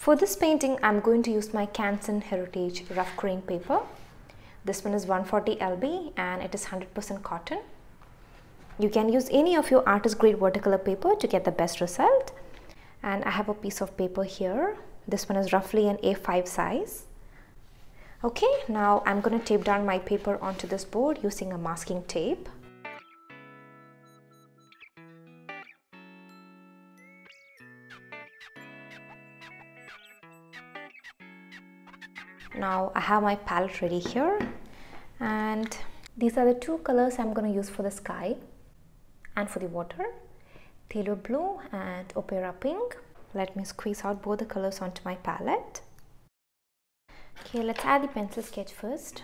For this painting, I'm going to use my Canson Heritage rough grain paper. This one is 140 lb and it is 100% cotton. You can use any of your artist grade watercolor paper to get the best result. And I have a piece of paper here. This one is roughly an A5 size. Okay, now I'm going to tape down my paper onto this board using a masking tape. Now I have my palette ready here, and these are the two colors I'm going to use for the sky and for the water, phthalo blue and opera pink. Let me squeeze out both the colors onto my palette. Okay, let's add the pencil sketch first.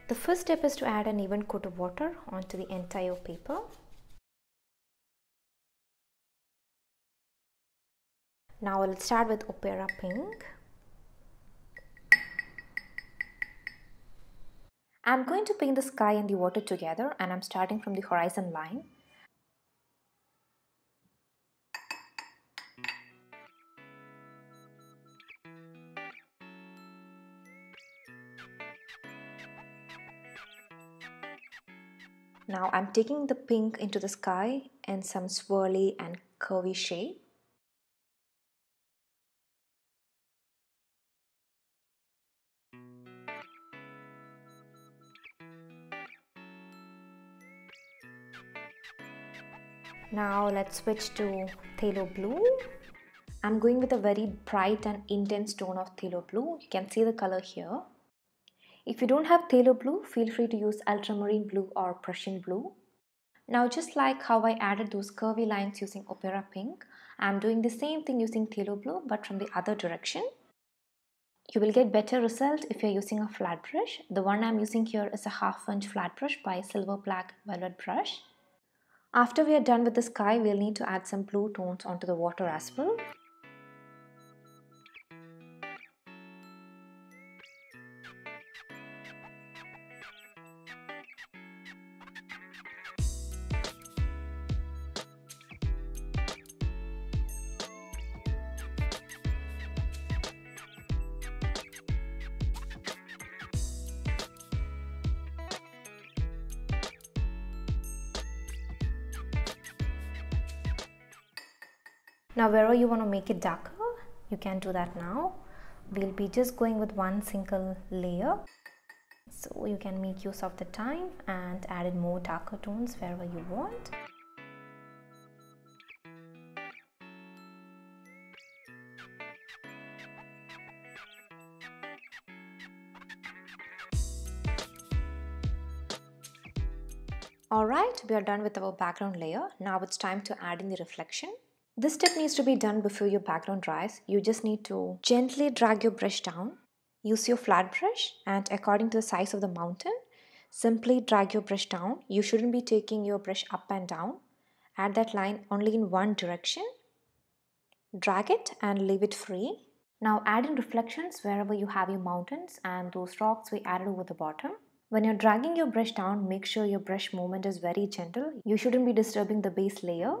The first step is to add an even coat of water onto the entire paper. Now let's start with opera pink. I'm going to paint the sky and the water together, and I'm starting from the horizon line. Now I'm taking the pink into the sky in some swirly and curvy shape. Now let's switch to phthalo blue. I'm going with a very bright and intense tone of phthalo blue. You can see the color here. If you don't have phthalo blue, feel free to use ultramarine blue or Prussian blue. Now, just like how I added those curvy lines using opera pink, I'm doing the same thing using phthalo blue but from the other direction. You will get better results if you're using a flat brush. The one I'm using here is a 1/2 inch flat brush by Silver Black Velvet brush. After we are done with the sky, we'll need to add some blue tones onto the water as well. Now wherever you want to make it darker, you can do that now. We'll be just going with one single layer. So you can make use of the time and add in more darker tones wherever you want. Alright, we are done with our background layer. Now it's time to add in the reflection. This step needs to be done before your background dries. You just need to gently drag your brush down. Use your flat brush and according to the size of the mountain, simply drag your brush down. You shouldn't be taking your brush up and down. Add that line only in one direction. Drag it and leave it free. Now add in reflections wherever you have your mountains and those rocks we added over the bottom. When you're dragging your brush down, make sure your brush movement is very gentle. You shouldn't be disturbing the base layer.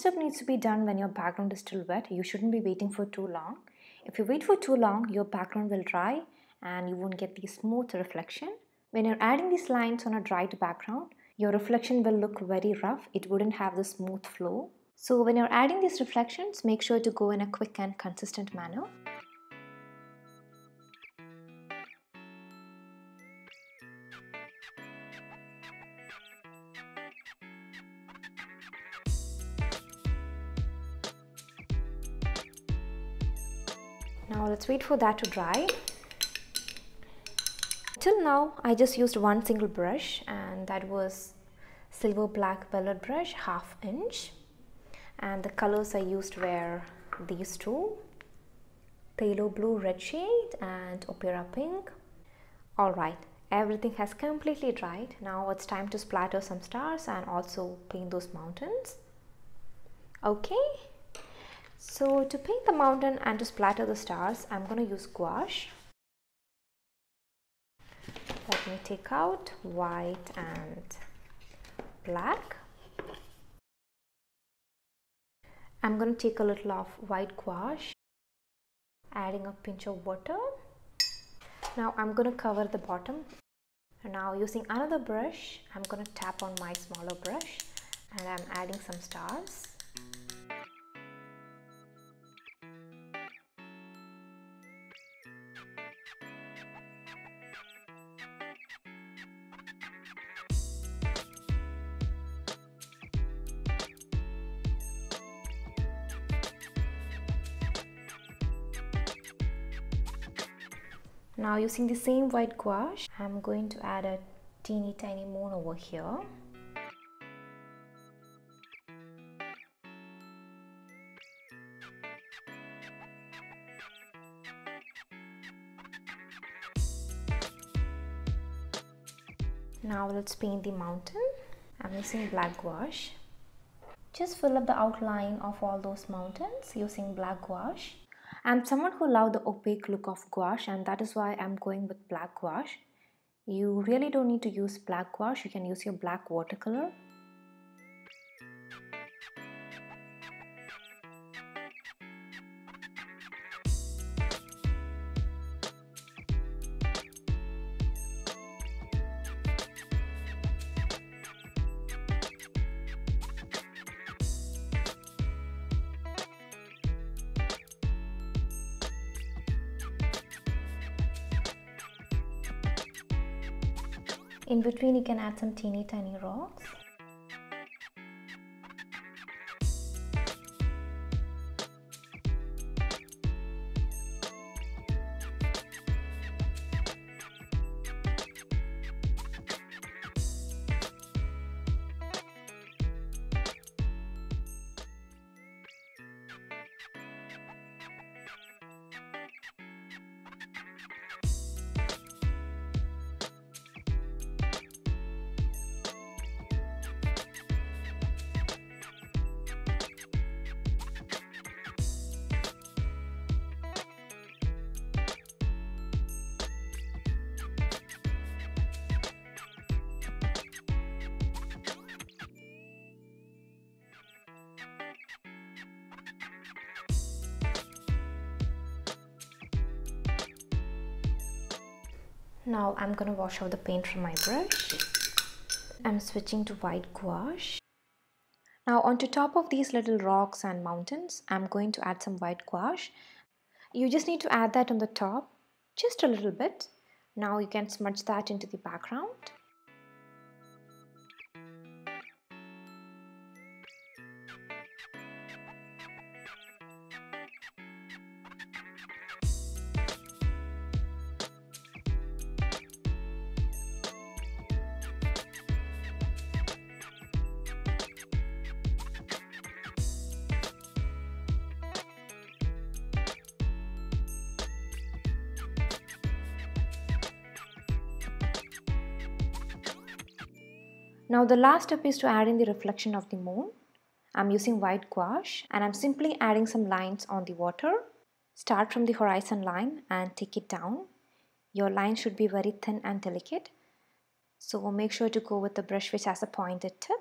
step needs to be done when your background is still wet. You shouldn't be waiting for too long. If you wait for too long, your background will dry and you won't get the smooth reflection. When you're adding these lines on a dried background, your reflection will look very rough. It wouldn't have the smooth flow. So when you're adding these reflections, make sure to go in a quick and consistent manner. Now let's wait for that to dry. Till now, I just used one single brush, and that was silver black velvet brush, 1/2 inch. And the colors I used were these two, phthalo blue red shade and opera pink. Alright, everything has completely dried. Now it's time to splatter some stars and also paint those mountains. Okay. So to paint the mountain and to splatter the stars, I'm going to use gouache. Let me take out white and black. I'm going to take a little of white gouache, adding a pinch of water. Now I'm going to cover the bottom. And now using another brush, I'm going to tap on my smaller brush and I'm adding some stars. Now using the same white gouache, I'm going to add a teeny tiny moon over here. Now let's paint the mountain. I'm using black gouache. Just fill up the outline of all those mountains using black gouache. I'm someone who loves the opaque look of gouache, and that is why I'm going with black gouache. You really don't need to use black gouache, you can use your black watercolor. In between, you can add some teeny tiny rocks. Now I'm going to wash out the paint from my brush. I'm switching to white gouache. Now onto top of these little rocks and mountains, I'm going to add some white gouache. You just need to add that on the top, just a little bit. Now you can smudge that into the background. Now the last step is to add in the reflection of the moon. I'm using white gouache and I'm simply adding some lines on the water. Start from the horizon line and take it down. Your line should be very thin and delicate. So make sure to go with the brush which has a pointed tip.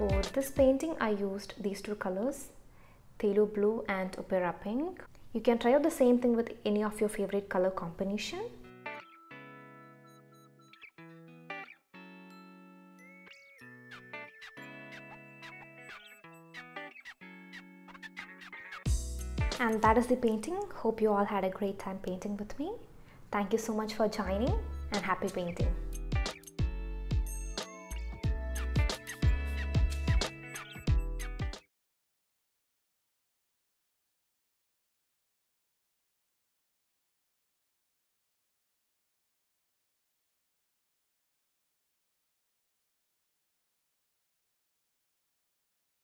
For this painting, I used these two colors, phthalo blue and opera pink. You can try out the same thing with any of your favorite color combination. And that is the painting. Hope you all had a great time painting with me. Thank you so much for joining and happy painting.